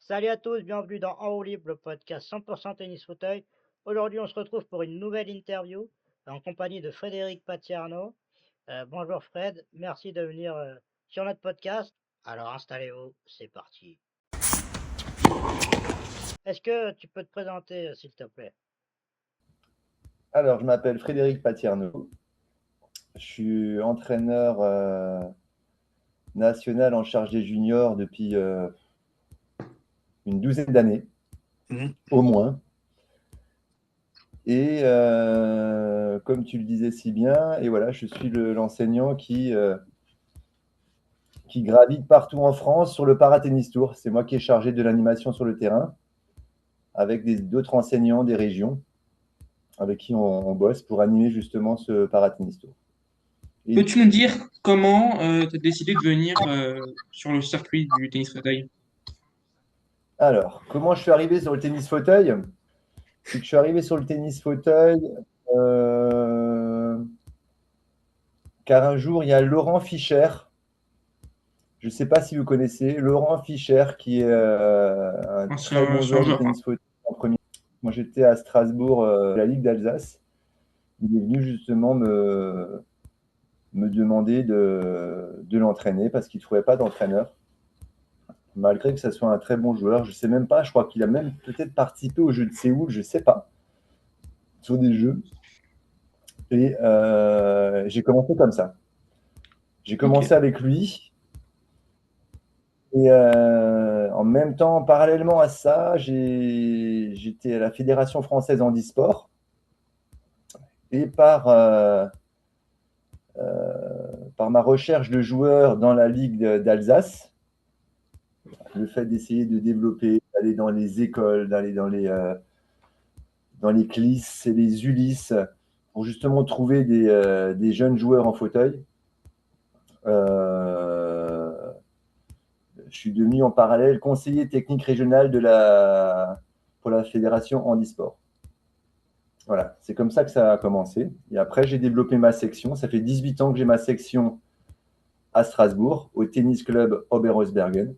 Salut à tous, bienvenue dans En haut libre, le podcast 100% tennis fauteuil. Aujourd'hui, on se retrouve pour une nouvelle interview en compagnie de Frédéric Patierno. Bonjour Fred, merci de venir sur notre podcast. Alors installez-vous, c'est parti. Est-ce que tu peux te présenter, s'il te plaît? Alors, je m'appelle Frédéric Patierno. Je suis entraîneur national en charge des juniors depuis une douzaine d'années, au moins. Et comme tu le disais si bien, et voilà, je suis l'enseignant qui gravite partout en France sur le Paratennis Tour. C'est moi qui est chargé de l'animation sur le terrain, avec d'autres enseignants des régions avec qui on bosse pour animer justement ce Paratennis Tour. Et Peux-tu nous dire comment tu as décidé de venir sur le circuit du tennis fauteuil? alors, comment je suis arrivé sur le tennis fauteuil? C'est que je suis arrivé sur le tennis fauteuil car un jour, il y a Laurent Fischer. Je ne sais pas si vous connaissez Laurent Fischer, qui est un très bon Sur un joueur de joueur. tennis fauteuil en premier. Moi, j'étais à Strasbourg, la Ligue d'Alsace. Il est venu justement me demander de l'entraîner parce qu'il ne trouvait pas d'entraîneur. Malgré que ce soit un très bon joueur, je ne sais même pas, je crois qu'il a même peut-être participé aux Jeux de Séoul, je ne sais pas, sur des jeux. Et j'ai commencé comme ça. J'ai commencé Ok. avec lui. Et en même temps, parallèlement à ça, j'étais à la Fédération française handisport. Et par ma recherche de joueurs dans la Ligue d'Alsace, le fait d'essayer de développer, d'aller dans les écoles, d'aller dans les CLIS et les ULIS, pour justement trouver des jeunes joueurs en fauteuil, je suis devenu en parallèle conseiller technique régional pour la fédération handisport. Voilà, c'est comme ça que ça a commencé. Et après, j'ai développé ma section. Ça fait 18 ans que j'ai ma section à Strasbourg, au tennis club Oberhausbergen.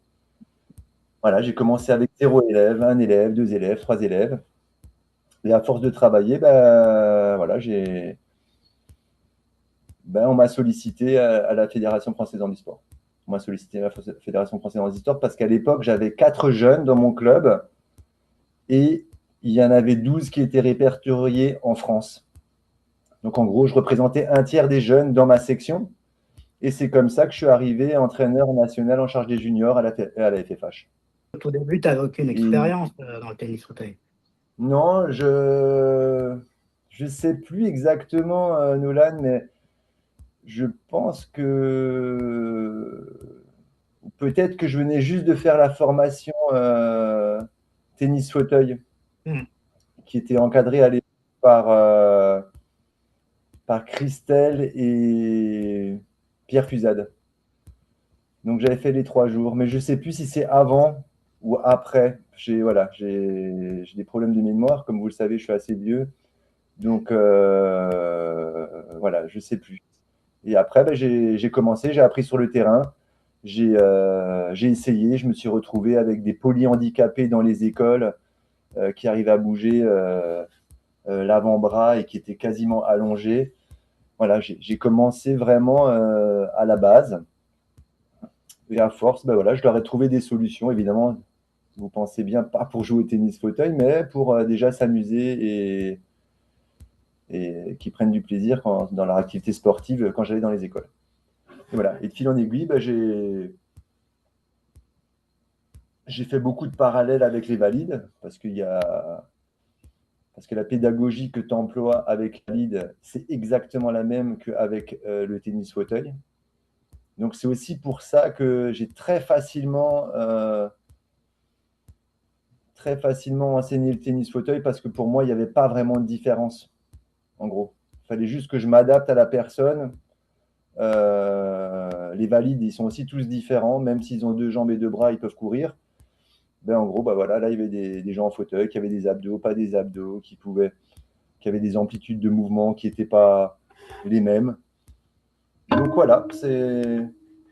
Voilà, j'ai commencé avec 0 élève, 1 élève, 2 élèves, 3 élèves. Et à force de travailler, voilà, on m'a sollicité à la Fédération française handisport. On m'a sollicité à la Fédération française handisport parce qu'à l'époque, j'avais 4 jeunes dans mon club et il y en avait 12 qui étaient répertoriés en France. Donc, en gros, je représentais un tiers des jeunes dans ma section. Et c'est comme ça que je suis arrivé entraîneur national en charge des juniors à la FFH. Au tout début, tu n'avais aucune Et expérience dans le tennis fauteuil. non, je sais plus exactement, Nolan, mais je pense que peut-être que je venais juste de faire la formation tennis fauteuil Hmm. qui était encadrée à l'époque par Christelle et Pierre Fusade. Donc j'avais fait les 3 jours, mais je ne sais plus si c'est avant ou après. J'ai des problèmes de mémoire, comme vous le savez, je suis assez vieux. Donc voilà, je ne sais plus. Et après, j'ai commencé, j'ai appris sur le terrain, j'ai essayé, je me suis retrouvé avec des polyhandicapés dans les écoles qui arrivaient à bouger l'avant-bras et qui étaient quasiment allongés. Voilà, j'ai commencé vraiment à la base. Et à force, voilà, je leur ai trouvé des solutions, évidemment. Vous pensez bien, pas pour jouer au tennis fauteuil, mais pour déjà s'amuser et qu'ils prennent du plaisir dans leur activité sportive quand j'allais dans les écoles. Et voilà. Et de fil en aiguille, j'ai fait beaucoup de parallèles avec les valides parce que la pédagogie que tu emploies avec les valides, c'est exactement la même qu'avec le tennis fauteuil. Donc c'est aussi pour ça que j'ai très facilement enseigné le tennis fauteuil parce que pour moi, il n'y avait pas vraiment de différence, en gros. Il fallait juste que je m'adapte à la personne. Les valides, ils sont aussi tous différents, même s'ils ont 2 jambes et 2 bras, ils peuvent courir. En gros, voilà, là, il y avait des gens en fauteuil qui avaient des abdos, pas des abdos, qui avaient des amplitudes de mouvement qui n'étaient pas les mêmes. Donc voilà,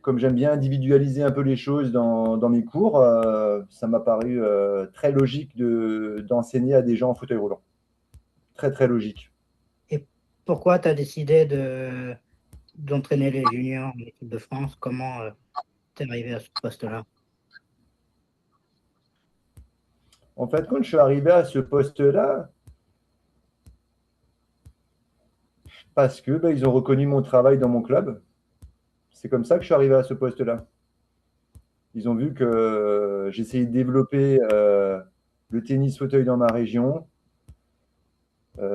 comme j'aime bien individualiser un peu les choses dans mes cours, ça m'a paru très logique d'enseigner à des gens en fauteuil roulant. Très, très logique. Et pourquoi tu as décidé d'entraîner les juniors en équipe de France? Comment tu es arrivé à ce poste-là? En fait, quand je suis arrivé à ce poste-là, parce que ils ont reconnu mon travail dans mon club. C'est comme ça que je suis arrivé à ce poste-là. Ils ont vu que j'essayais de développer le tennis fauteuil dans ma région.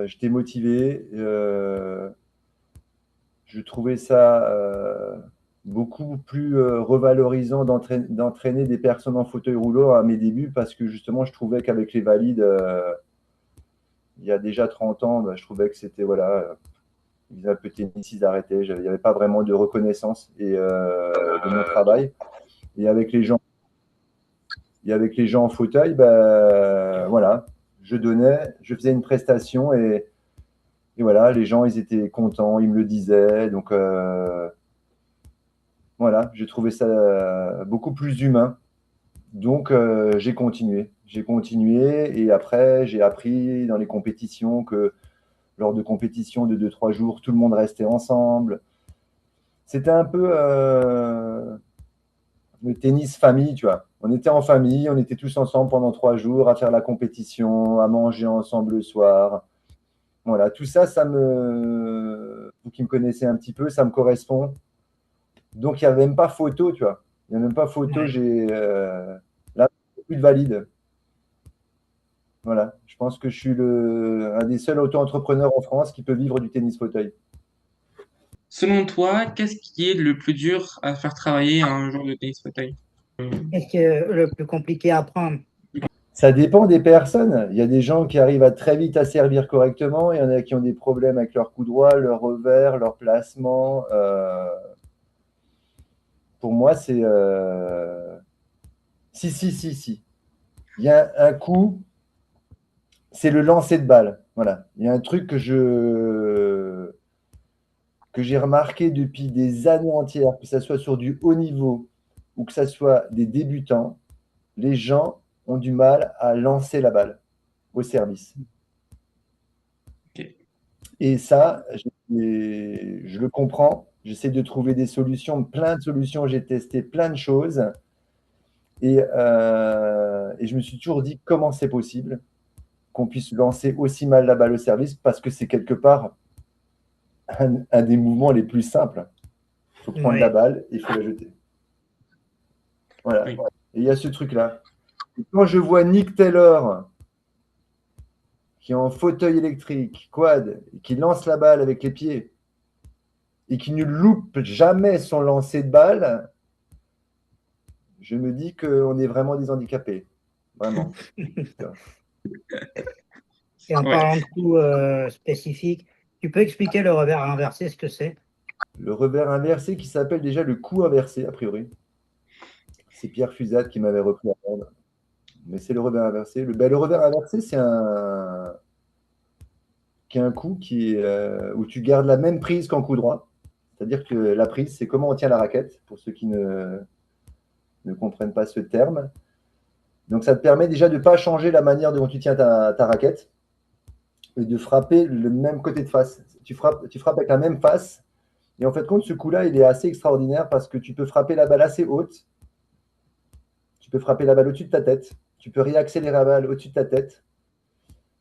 J'étais motivé. Je trouvais ça beaucoup plus revalorisant d'entraîner des personnes en fauteuil roulant à mes débuts parce que justement, je trouvais qu'avec les valides, il y a déjà 30 ans, je trouvais que c'était, voilà, ils faisaient un peu de tennis, ils arrêtaient. Il n'y avait pas vraiment de reconnaissance de mon travail. Et avec les gens en fauteuil, voilà, je donnais, je faisais une prestation et voilà, les gens, ils étaient contents, ils me le disaient. Donc, voilà, j'ai trouvé ça beaucoup plus humain. Donc, j'ai continué. J'ai continué et après, j'ai appris dans les compétitions que lors de compétitions de 2-3 jours, tout le monde restait ensemble. C'était un peu le tennis famille, tu vois. On était en famille, on était tous ensemble pendant 3 jours à faire la compétition, à manger ensemble le soir. Voilà, tout ça, vous qui me connaissez un petit peu, ça me correspond. Donc, il n'y a même pas photo, tu vois. Il n'y a même pas photo, Ouais. j'ai là, plus de valide. Voilà, je pense que je suis un des seuls auto-entrepreneurs en France qui peut vivre du tennis fauteuil. Selon toi, qu'est-ce qui est le plus dur à faire travailler un joueur de tennis fauteuil? Qu'est-ce qui est le plus compliqué à apprendre? Ça dépend des personnes. Il y a des gens qui arrivent à très vite à servir correctement. Il y en a qui ont des problèmes avec leur coup droit, leur revers, leur placement. Pour moi, c'est si. Il y a un coup, c'est le lancer de balle. Voilà. Il y a un truc que j'ai remarqué depuis des années entières, que ce soit sur du haut niveau ou que ce soit des débutants, les gens ont du mal à lancer la balle au service. Ok. Et ça, je le comprends. J'essaie de trouver des solutions, plein de solutions. J'ai testé plein de choses. Et je me suis toujours dit comment c'est possible qu'on puisse lancer aussi mal la balle au service parce que c'est quelque part un des mouvements les plus simples. Il faut prendre la Ouais. balle et il faut la jeter. Voilà. Oui. Et il y a ce truc-là. Et quand je vois Nick Taylor qui est en fauteuil électrique, quad, qui lance la balle avec les pieds et qui ne loupe jamais son lancer de balle, je me dis qu'on est vraiment des handicapés. Vraiment. Et en Ouais. parlant de coups spécifiques, tu peux expliquer le revers inversé, ce que c'est? Le revers inversé qui s'appelle déjà le coup inversé, a priori. C'est Pierre Fusade qui m'avait repris à prendre. Mais c'est le revers inversé. Le revers inversé, c'est un coup où tu gardes la même prise qu'en coup droit. C'est-à-dire que la prise, c'est comment on tient la raquette, pour ceux qui ne comprennent pas ce terme. Donc, ça te permet déjà de ne pas changer la manière dont tu tiens ta raquette et de frapper le même côté de face. Tu frappes avec la même face. Et en fait, compte, ce coup-là, il est assez extraordinaire parce que tu peux frapper la balle assez haute. Tu peux frapper la balle au-dessus de ta tête. Tu peux réaccélérer la balle au-dessus de ta tête.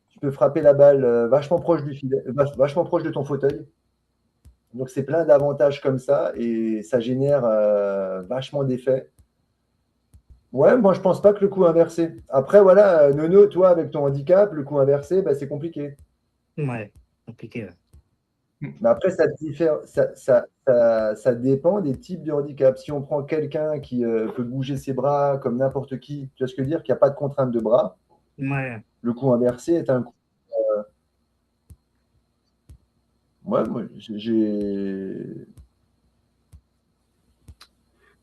Tu peux frapper la balle vachement proche du filet, vachement proche de ton fauteuil. Donc, c'est plein d'avantages comme ça et ça génère vachement d'effets. Ouais, moi, je pense pas que le coup inversé. Après, voilà, Nono, toi, avec ton handicap, le coup inversé, c'est compliqué. Ouais, compliqué. Ouais. Mais après, ça dépend des types de handicap. Si on prend quelqu'un qui peut bouger ses bras comme n'importe qui, tu vois ce que je veux dire, qui n'a pas de contrainte de bras, Ouais. le coup inversé est un coup. Ouais, moi,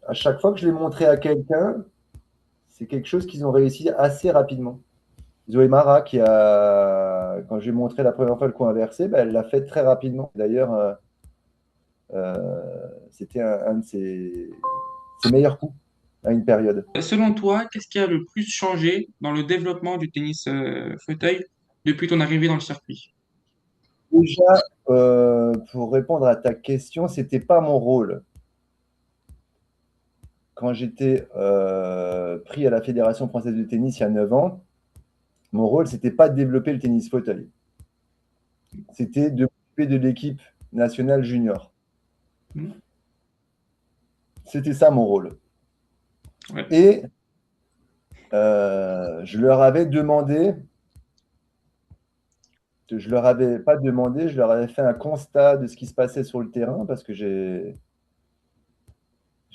à chaque fois que je l'ai montré à quelqu'un, c'est quelque chose qu'ils ont réussi assez rapidement. Zoé Mara, quand j'ai montré la première fois le coup inversé, elle l'a fait très rapidement. D'ailleurs, c'était un de ses meilleurs coups à une période. Selon toi, qu'est-ce qui a le plus changé dans le développement du tennis fauteuil depuis ton arrivée dans le circuit? Déjà, pour répondre à ta question, c'était pas mon rôle. Quand j'étais pris à la Fédération française de tennis il y a 9 ans, mon rôle, c'était pas de développer le tennis fauteuil. C'était de m'occuper de l'équipe nationale junior. Hmm. C'était ça mon rôle. Ouais. Et je leur avais demandé, je leur avais pas demandé, je leur avais fait un constat de ce qui se passait sur le terrain parce que j'ai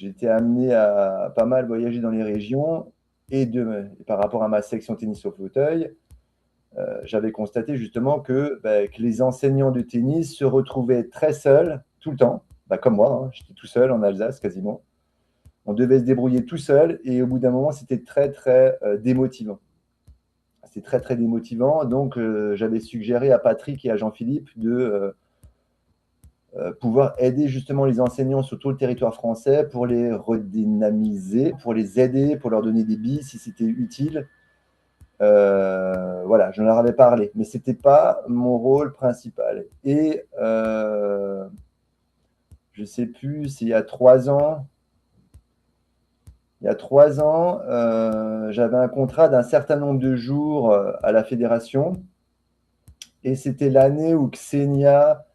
été amené à pas mal voyager dans les régions et par rapport à ma section tennis au fauteuil, j'avais constaté justement que les enseignants de tennis se retrouvaient très seuls tout le temps, comme moi, hein, j'étais tout seul en Alsace quasiment. On devait se débrouiller tout seul et au bout d'un moment, c'était très, très démotivant. C'était très, très démotivant. Donc, j'avais suggéré à Patrick et à Jean-Philippe de pouvoir aider justement les enseignants sur tout le territoire français pour les redynamiser, pour les aider, pour leur donner des billes si c'était utile. Voilà, je leur avais parlé, mais ce n'était pas mon rôle principal. Et je ne sais plus, c'est il y a 3 ans. Il y a 3 ans, j'avais un contrat d'un certain nombre de jours à la fédération. Et c'était l'année où Xenia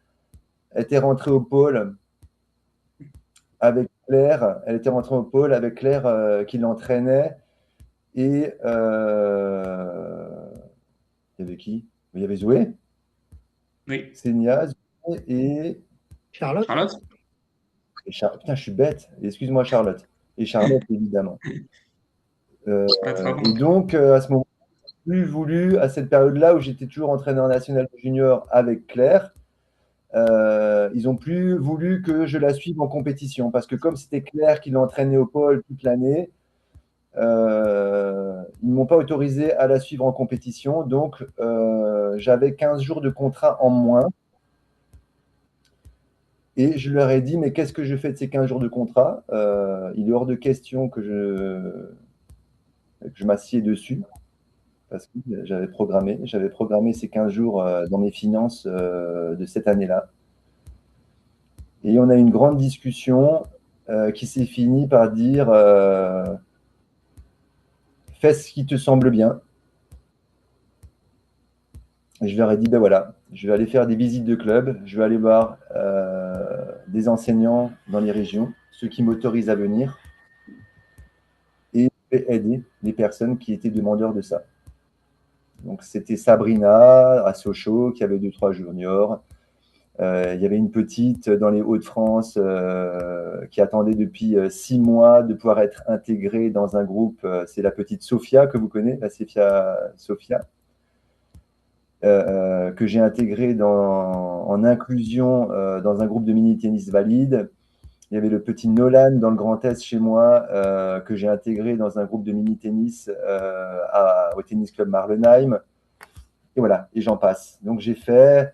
était rentrée au pôle avec Claire. Elle était rentrée au pôle avec Claire qui l'entraînait. Et il y avait qui? Il y avait Zoé, Oui. Xenia, Zoé Charlotte? Charlotte? et Putain, je suis bête. Excuse-moi, Charlotte. Et Charlotte, évidemment. Ouais, très Et bon. donc, à ce moment, plus voulu, à cette période-là où j'étais toujours entraîneur national junior avec Claire, ils n'ont plus voulu que je la suive en compétition parce que comme c'était Claire qui l'entraînait au pôle toute l'année, ils ne m'ont pas autorisé à la suivre en compétition. Donc, j'avais 15 jours de contrat en moins. Et je leur ai dit, mais qu'est-ce que je fais de ces 15 jours de contrat? Il est hors de question que je m'assieds dessus parce que j'avais programmé ces 15 jours dans mes finances de cette année-là. Et on a eu une grande discussion qui s'est finie par dire fais ce qui te semble bien. Et je leur ai dit ben voilà, je vais aller faire des visites de club, je vais aller voir des enseignants dans les régions, ceux qui m'autorisent à venir, et je vais aider les personnes qui étaient demandeurs de ça. Donc c'était Sabrina à Sochaux qui avait 2-3 juniors. Il y avait une petite dans les Hauts-de-France qui attendait depuis 6 mois de pouvoir être intégrée dans un groupe. C'est la petite Sophia que vous connaissez, la Sophia, que j'ai intégrée en inclusion dans un groupe de mini-tennis valide. Il y avait le petit Nolan dans le Grand Est chez moi que j'ai intégré dans un groupe de mini-tennis au Tennis Club Marlenheim. Et voilà, et j'en passe. Donc j'ai fait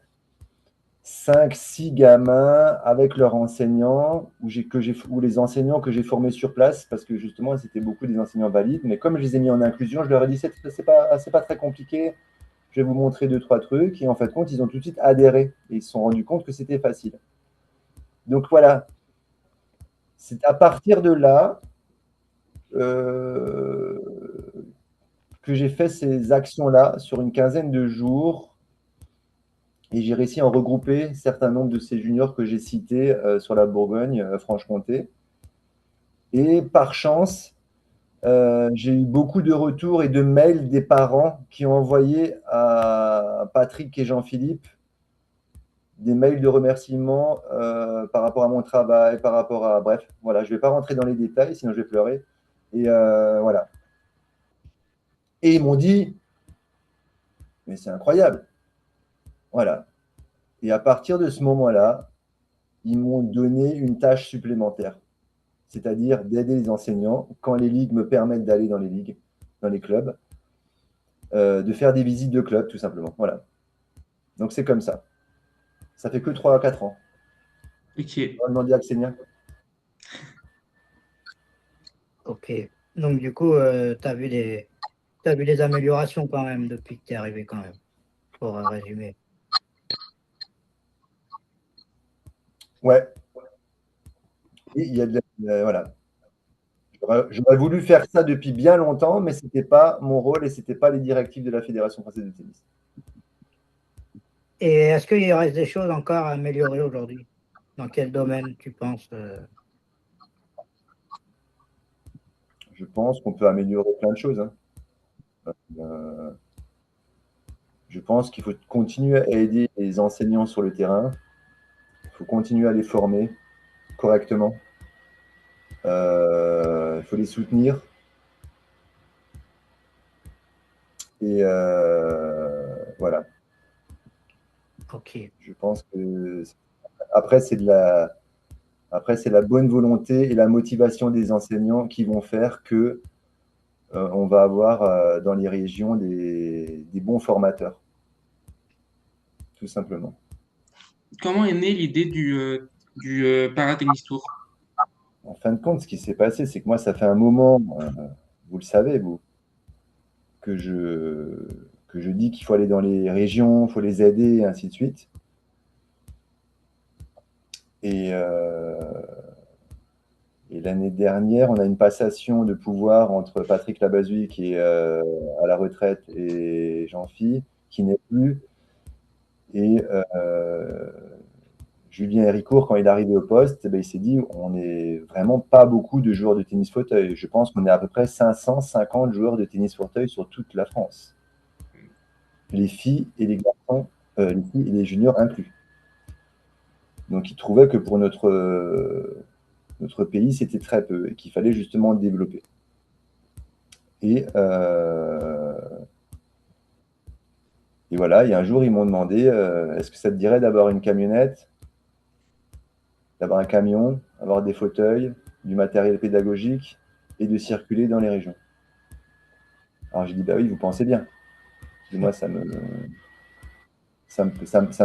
5-6 gamins avec leurs enseignants, ou les enseignants que j'ai formés sur place, parce que justement, c'était beaucoup des enseignants valides. Mais comme je les ai mis en inclusion, je leur ai dit, c'est pas très compliqué, je vais vous montrer 2-3 trucs. Et en fait, ils ont tout de suite adhéré. Et ils se sont rendus compte que c'était facile. Donc voilà, c'est à partir de là euh, que j'ai fait ces actions-là sur une quinzaine de jours. Et j'ai réussi à en regrouper un certain nombre de ces juniors que j'ai cités sur la Bourgogne, Franche-Comté. Et par chance, j'ai eu beaucoup de retours et de mails des parents qui ont envoyé à Patrick et Jean-Philippe des mails de remerciement par rapport à mon travail, par rapport à... Bref, voilà, je ne vais pas rentrer dans les détails, sinon je vais pleurer. Et voilà. Et ils m'ont dit, mais c'est incroyable. Voilà. Et à partir de ce moment-là, ils m'ont donné une tâche supplémentaire, c'est-à-dire d'aider les enseignants, quand les ligues me permettent d'aller dans les ligues, dans les clubs, de faire des visites de clubs, tout simplement. Voilà. Donc c'est comme ça. Ça fait que 3 à 4 ans. Ok. On va demander à Xenia. Ok. Donc, du coup, t'as vu des améliorations quand même depuis que t'es arrivé, quand même, pour résumer. Ouais, et il y a voilà. J'aurais voulu faire ça depuis bien longtemps, mais c'était pas mon rôle et c'était pas les directives de la Fédération française de tennis. Et est-ce qu'il reste des choses encore à améliorer aujourd'hui? Dans quel domaine tu penses? Je pense qu'on peut améliorer plein de choses, hein. Euh, je pense qu'il faut continuer à aider les enseignants sur le terrain. Il faut continuer à les former correctement. Il faut les soutenir. Et voilà. Ok. Je pense que après, c'est la bonne volonté et la motivation des enseignants qui vont faire que on va avoir dans les régions des bons formateurs, tout simplement. Comment est née l'idée du Paratennis Tour? En fin de compte, ce qui s'est passé, c'est que moi, ça fait un moment, vous le savez, vous, que je dis qu'il faut aller dans les régions, il faut les aider, et ainsi de suite. Et, et l'année dernière, on a une passation de pouvoir entre Patrick Labazuy, qui est à la retraite, et Jean-Phi, qui n'est plus. Et Julien Héricourt, quand il est arrivé au poste, ben, il s'est dit on n'est vraiment pas beaucoup de joueurs de tennis fauteuil. Je pense qu'on est à peu près 550 joueurs de tennis fauteuil sur toute la France. Les filles et les garçons, les filles et les juniors inclus. Donc il trouvait que pour notre pays, c'était très peu et qu'il fallait justement le développer. Et, et voilà, et un jour, ils m'ont demandé est-ce que ça te dirait d'avoir une camionnette, d'avoir un camion, avoir des fauteuils, du matériel pédagogique et de circuler dans les régions. Alors j'ai dit bah oui, vous pensez bien. Et moi, ça me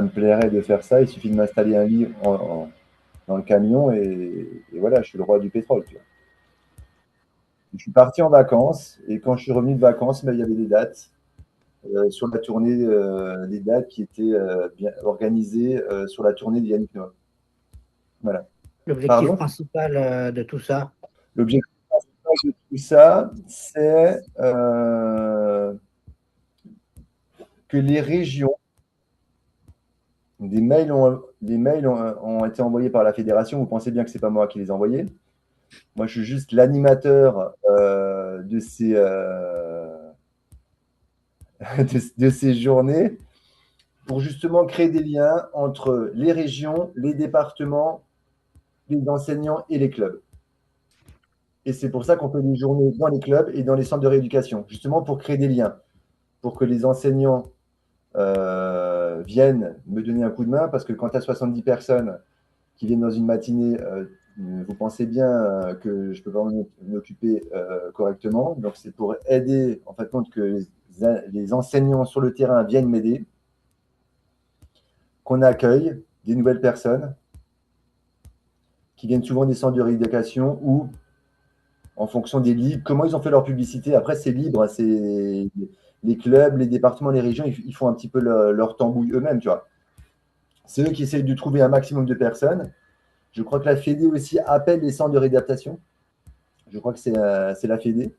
plairait de faire ça. Il suffit de m'installer un lit dans le camion et voilà, je suis le roi du pétrole. Tu vois. Je suis parti en vacances et quand je suis revenu de vacances, ben, il y avait des dates sur la tournée, des dates qui étaient bien organisées sur la tournée de Yannick Noah. Voilà. L'objectif Pardon. principal de tout ça? L'objectif de tout ça, c'est que les régions, des mails ont été envoyés par la fédération. Vous pensez bien que ce n'est pas moi qui les ai envoyés. Moi, je suis juste l'animateur de ces journées pour justement créer des liens entre les régions, les départements, les enseignants et les clubs. Et c'est pour ça qu'on fait des journées dans les clubs et dans les centres de rééducation, justement pour créer des liens, pour que les enseignants viennent me donner un coup de main, parce que quand tu as 70 personnes qui viennent dans une matinée, vous pensez bien que je ne peux pas m'en occuper correctement. Donc c'est pour aider, en fait, compte que les enseignants sur le terrain viennent m'aider, qu'on accueille des nouvelles personnes qui viennent souvent des centres de rééducation ou en fonction des livres, comment ils ont fait leur publicité. Après, c'est libre, hein, c'est les clubs, les départements, les régions, ils font un petit peu leur tambouille eux-mêmes, tu vois. C'est eux qui essayent de trouver un maximum de personnes. Je crois que la Fédé aussi appelle les centres de réadaptation. Je crois que c'est la Fédé.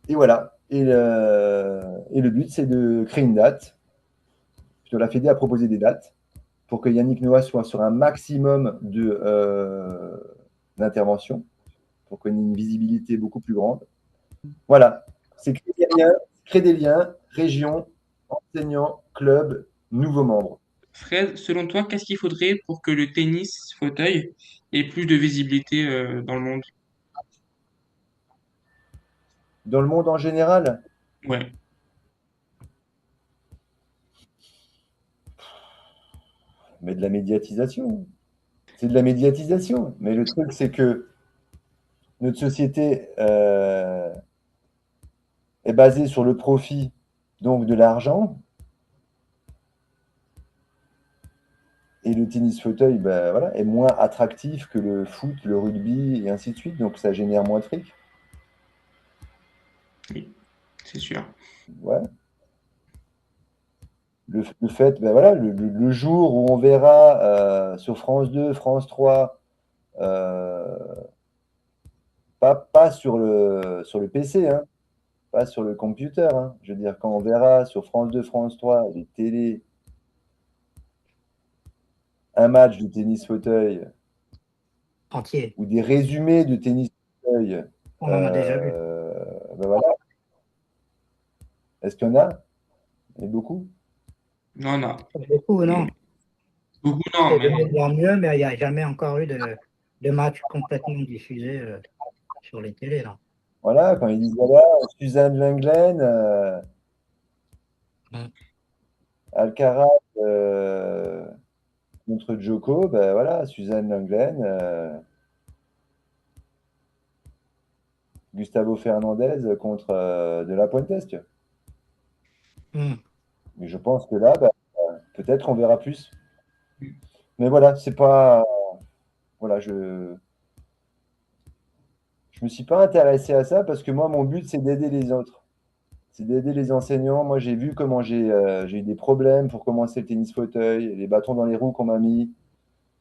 Et voilà. Et le but, c'est de créer une date. La Fédé a proposé des dates pour que Yannick Noah soit sur un maximum d'interventions, pour qu'on ait une visibilité beaucoup plus grande. Voilà. C'est créer des liens, région, enseignants, club, nouveaux membres. Fred, selon toi, qu'est-ce qu'il faudrait pour que le tennis fauteuil ait plus de visibilité dans le monde? Dans le monde en général, Ouais. mais de la médiatisation. C'est de la médiatisation. Mais le truc, c'est que notre société est basée sur le profit, donc de l'argent. Et le tennis fauteuil ben, voilà, est moins attractif que le foot, le rugby et ainsi de suite. Donc ça génère moins de fric. Oui, c'est sûr. Ouais. Le fait, ben voilà, le jour où on verra sur France 2, France 3, euh, pas sur le PC, hein, pas sur le computer. Hein. Je veux dire, quand on verra sur France 2, France 3, les télés, un match de tennis fauteuil Entier. ou des résumés de tennis fauteuil, On en a déjà vu. ben voilà. Est-ce qu'il y en a? Il y en a beaucoup? Non, non. Beaucoup, non. Beaucoup, non, C'est de mais mieux en mieux, mais il n'y a jamais encore eu de match complètement diffusé sur les télés, là. Voilà, quand ils disent voilà, Suzanne Lenglen, Mm. Alcaraz contre Djoko, ben voilà, Suzanne Lenglen, Gustavo Fernandez contre De La Puentes, tu vois. Mm. Mais je pense que là, ben, peut-être qu'on verra plus. Mais voilà, c'est pas. Voilà, je me suis pas intéressé à ça parce que moi, mon but, c'est d'aider les autres. C'est d'aider les enseignants. Moi, j'ai vu comment j'ai eu des problèmes pour commencer le tennis fauteuil, les bâtons dans les roues qu'on m'a mis,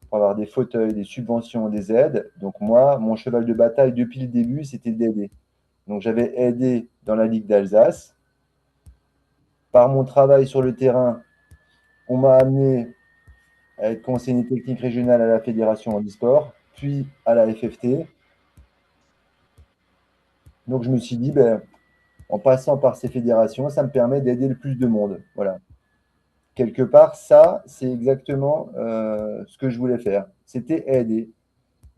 pour avoir des fauteuils, des subventions, des aides. Donc moi, mon cheval de bataille depuis le début, c'était d'aider. Donc j'avais aidé dans la Ligue d'Alsace. Par mon travail sur le terrain, on m'a amené à être conseiller technique régional à la Fédération handisport, puis à la FFT. Donc je me suis dit, ben, en passant par ces fédérations, ça me permet d'aider le plus de monde. Voilà. Quelque part, ça, c'est exactement ce que je voulais faire. C'était aider.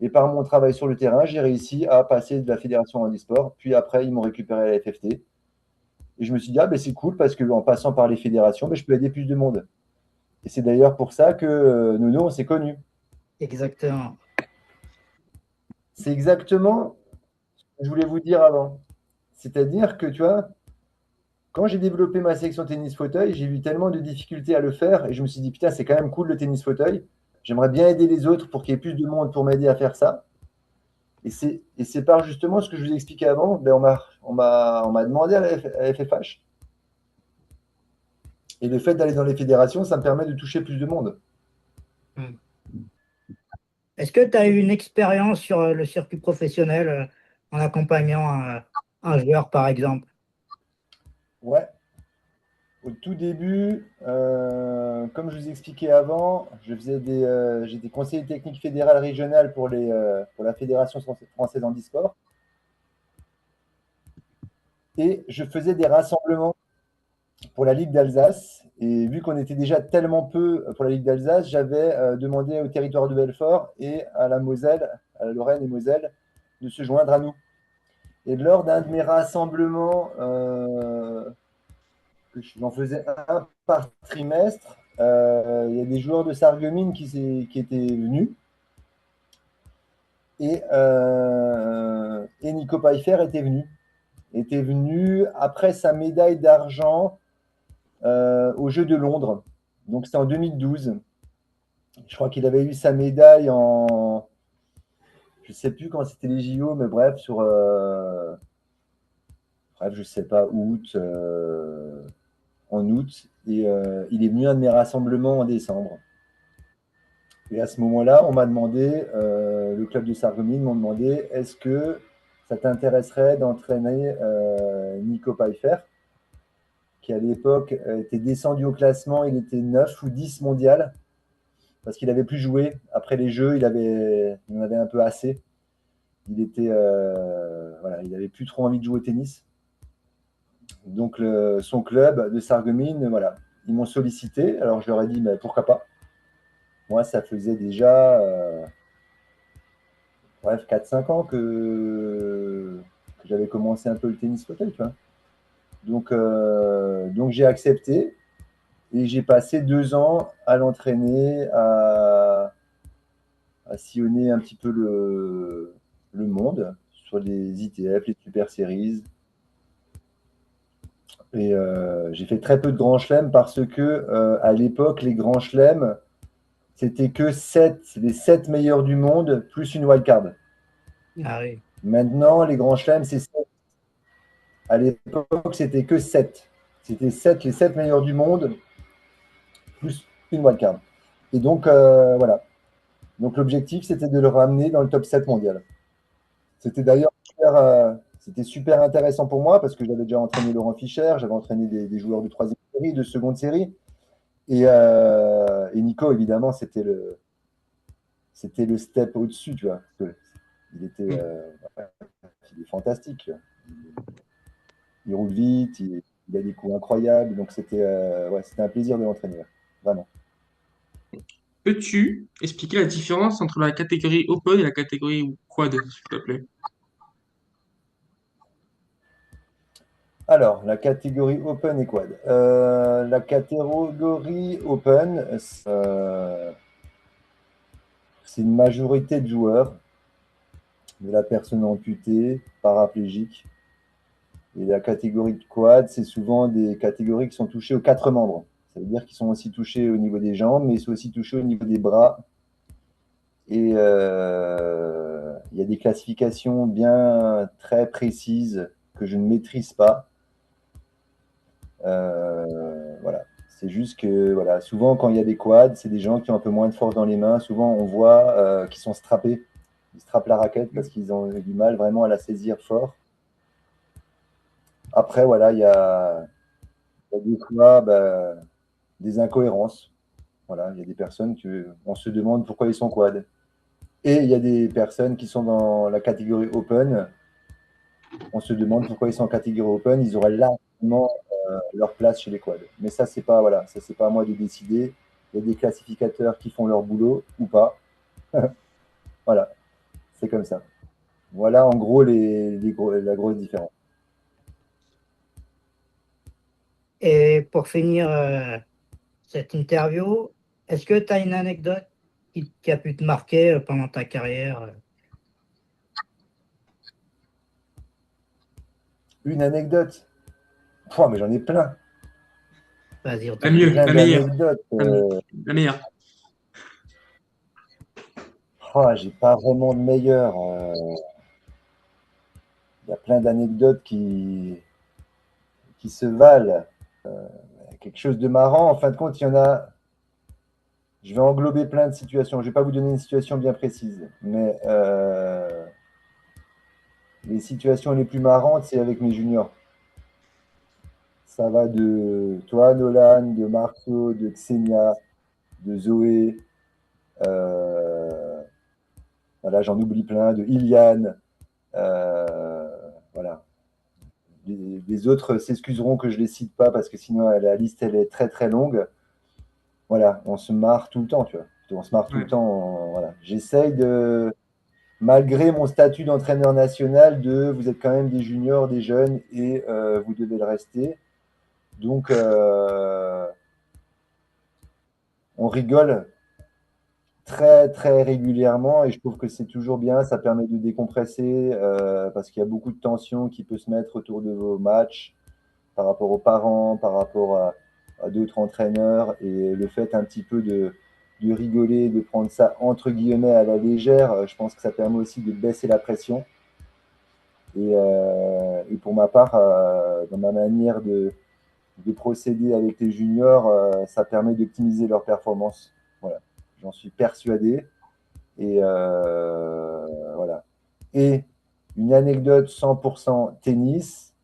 Et par mon travail sur le terrain, j'ai réussi à passer de la fédération handisport. Puis après, ils m'ont récupéré à la FFT. Et je me suis dit, ah, ben, c'est cool parce qu'en passant par les fédérations, ben, je peux aider plus de monde. Et c'est d'ailleurs pour ça que nous, on s'est connus. Exactement. C'est exactement ce que je voulais vous dire avant. C'est-à-dire que, tu vois, quand j'ai développé ma section tennis fauteuil, j'ai eu tellement de difficultés à le faire et je me suis dit, putain, c'est quand même cool le tennis fauteuil. J'aimerais bien aider les autres pour qu'il y ait plus de monde pour m'aider à faire ça. Et c'est par justement ce que je vous ai expliqué avant, ben on m'a demandé à la FFH. Et le fait d'aller dans les fédérations, ça me permet de toucher plus de monde. Mm. Est-ce que tu as eu une expérience sur le circuit professionnel en accompagnant un joueur, par exemple? Ouais. Au tout début, comme je vous ai expliqué avant, j'étais conseiller technique fédéral régional pour la Fédération française handisport. Et je faisais des rassemblements pour la Ligue d'Alsace. Et vu qu'on était déjà tellement peu pour la Ligue d'Alsace, j'avais demandé au territoire de Belfort et à la Moselle, à la Lorraine et Moselle, de se joindre à nous. Et lors d'un de mes rassemblements, j'en faisais un par trimestre, il y a des joueurs de Sarreguemines qui étaient venus. Et Nico Pfeiffer était venu après sa médaille d'argent aux Jeux de Londres. Donc c'était en 2012. Je crois qu'il avait eu sa médaille en. Je ne sais plus quand c'était les JO, mais bref, bref, je ne sais pas, en août. Et il est venu à un de mes rassemblements en décembre. Et à ce moment-là, on m'a demandé, le club de Sarreguemines m'a demandé, est-ce que ça t'intéresserait d'entraîner Nico Pfeiffer, qui à l'époque était descendu au classement, il était 9 ou 10 mondial, parce qu'il n'avait plus joué. Après les Jeux, il en avait un peu assez. Voilà, il n'avait plus trop envie de jouer au tennis. Donc son club de Sarreguemines, voilà, ils m'ont sollicité. Alors je leur ai dit, mais pourquoi pas. Moi, ça faisait déjà bref, 4-5 ans que j'avais commencé un peu le tennis fauteuil, tu vois. Donc j'ai accepté et j'ai passé 2 ans à l'entraîner, à sillonner un petit peu le monde sur les ITF, les Super Series. Et j'ai fait très peu de grands chelems parce que à l'époque, les grands chelems, c'était que les 7 meilleurs du monde plus une wildcard. Ah oui. Maintenant, les grands chelems, c'est 7. À l'époque, c'était que 7. C'était 7, les 7 meilleurs du monde plus une wildcard. Et donc, voilà. Donc, l'objectif, c'était de le ramener dans le top 7 mondial. C'était d'ailleurs c'était super intéressant pour moi parce que j'avais déjà entraîné Laurent Fischer, j'avais entraîné des joueurs de troisième série, de seconde série. Et Nico, évidemment, c'était le step au-dessus, tu vois. Il était, il est fantastique. Il roule vite, il a des coups incroyables. Donc, ouais, c'était un plaisir de l'entraîner, vraiment. Peux-tu expliquer la différence entre la catégorie Open et la catégorie Quad, s'il te plaît? Alors, la catégorie Open et Quad. La catégorie Open, c'est une majorité de joueurs, de la personne amputée, paraplégique. Et la catégorie de quad, c'est souvent des catégories qui sont touchées aux 4 membres. Ça veut dire qu'ils sont aussi touchés au niveau des jambes, mais ils sont aussi touchés au niveau des bras. Et il y a des classifications bien très précises que je ne maîtrise pas. Voilà. C'est juste que voilà, souvent quand il y a des quads, c'est des gens qui ont un peu moins de force dans les mains. Souvent on voit qu'ils sont strappés. Ils strappent la raquette parce qu'ils ont du mal vraiment à la saisir fort. Après, voilà, il y a des fois des incohérences. Voilà, il y a des personnes on se demande pourquoi ils sont quad. Et il y a des personnes qui sont dans la catégorie open. On se demande pourquoi ils sont en catégorie open. Ils auraient largement leur place chez les quads. Mais ça, c'est pas, voilà, ça, c'est pas à moi de décider. Il y a des classificateurs qui font leur boulot ou pas. Voilà, c'est comme ça. Voilà en gros la grosse différence. Et pour finir cette interview, est-ce que tu as une anecdote qui a pu te marquer pendant ta carrière? Une anecdote. Pouah, mais j'en ai plein. Vas-y, on La t'écoute. mieux, Plein la meilleure, d'anecdotes. la meilleure. J'ai pas vraiment de meilleur. Il y a plein d'anecdotes qui se valent. Quelque chose de marrant. En fin de compte, il y en a. Je vais englober plein de situations. Je ne vais pas vous donner une situation bien précise, mais les situations les plus marrantes, c'est avec mes juniors. Ça va de toi, Nolan, de Marco, de Xenia, de Zoé. Voilà, j'en oublie plein, de Iliane. Voilà. Les autres s'excuseront que je ne les cite pas parce que sinon la liste elle est très très longue. Voilà, on se marre tout le temps, tu vois. On se marre tout le Ouais. temps. Voilà. J'essaye de, malgré mon statut d'entraîneur national, vous êtes quand même des juniors, des jeunes et vous devez le rester. Donc, on rigole très très régulièrement et je trouve que c'est toujours bien. Ça permet de décompresser parce qu'il y a beaucoup de tension qui peut se mettre autour de vos matchs par rapport aux parents, par rapport à d'autres entraîneurs et le fait un petit peu de rigoler, de prendre ça entre guillemets à la légère, je pense que ça permet aussi de baisser la pression. Et pour ma part, dans ma manière de procéder avec les juniors, ça permet d'optimiser leur performance. Voilà, j'en suis persuadé. Et voilà. Et une anecdote 100% tennis,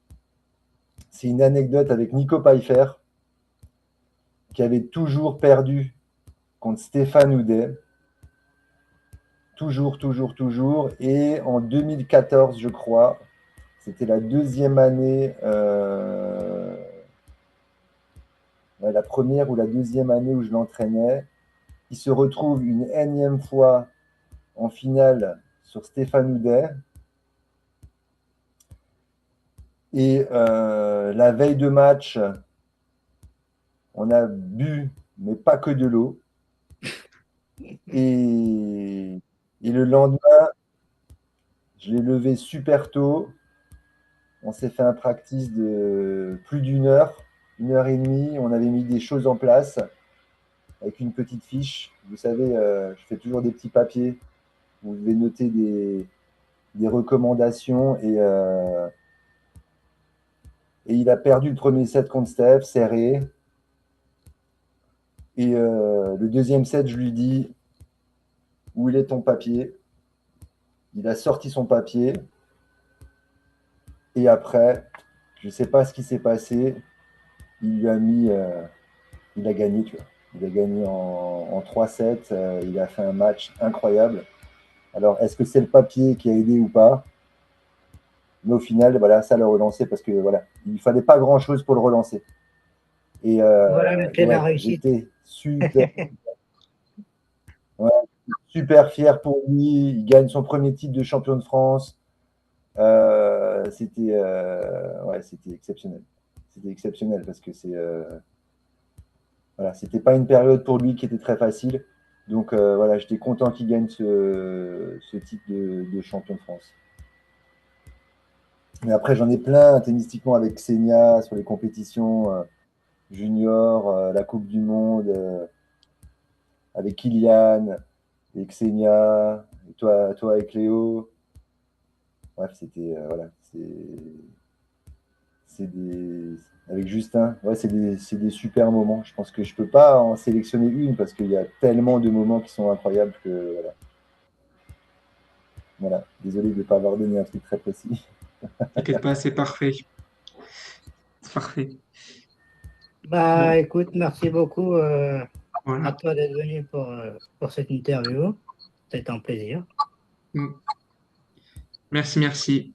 c'est une anecdote avec Nico Pfeiffer qui avait toujours perdu contre Stéphane Houdet. Toujours, toujours, toujours. Et en 2014, je crois, c'était la deuxième année, la première ou la deuxième année où je l'entraînais. Il se retrouve une énième fois en finale sur Stéphane Houdet. Et la veille de match, on a bu, mais pas que de l'eau. Et le lendemain, je l'ai levé super tôt. On s'est fait un practice de plus d'1 heure, 1 heure et demie. On avait mis des choses en place avec une petite fiche. vous savez, je fais toujours des petits papiers où vous devez noter des recommandations et il a perdu le premier set contre Steph, serré. Et le deuxième set, je lui dis où il est ton papier. Il a sorti son papier. Et après, je ne sais pas ce qui s'est passé. Il lui a mis. Il a gagné, tu vois. Il a gagné en 3-7. Il a fait un match incroyable. Alors, est-ce que c'est le papier qui a aidé ou pas? Mais au final, voilà, ça l'a relancé parce que voilà, il ne fallait pas grand-chose pour le relancer. Et Voilà le clé de la ouais, réussite. j'étais ouais, super fier pour lui. Il gagne son premier titre de champion de France. Ouais, c'était exceptionnel. C'était exceptionnel parce que voilà, c'était pas une période pour lui qui était très facile. Donc voilà, j'étais content qu'il gagne ce titre de champion de France. Mais après, j'en ai plein tennistiquement avec Xenia sur les compétitions juniors, la Coupe du Monde, avec Kylian et Xenia, et toi avec Léo. Bref, c'était voilà, c'est des avec Justin, ouais, c'est des super moments. Je pense que je peux pas en sélectionner une parce qu'il y a tellement de moments qui sont incroyables que voilà. Voilà. Désolé de ne pas avoir donné un truc très précis. T'inquiète pas, c'est parfait. C'est parfait. Bon, Bah, écoute, merci beaucoup à voilà. toi d'être venu pour cette interview. C'était un plaisir. Merci, merci.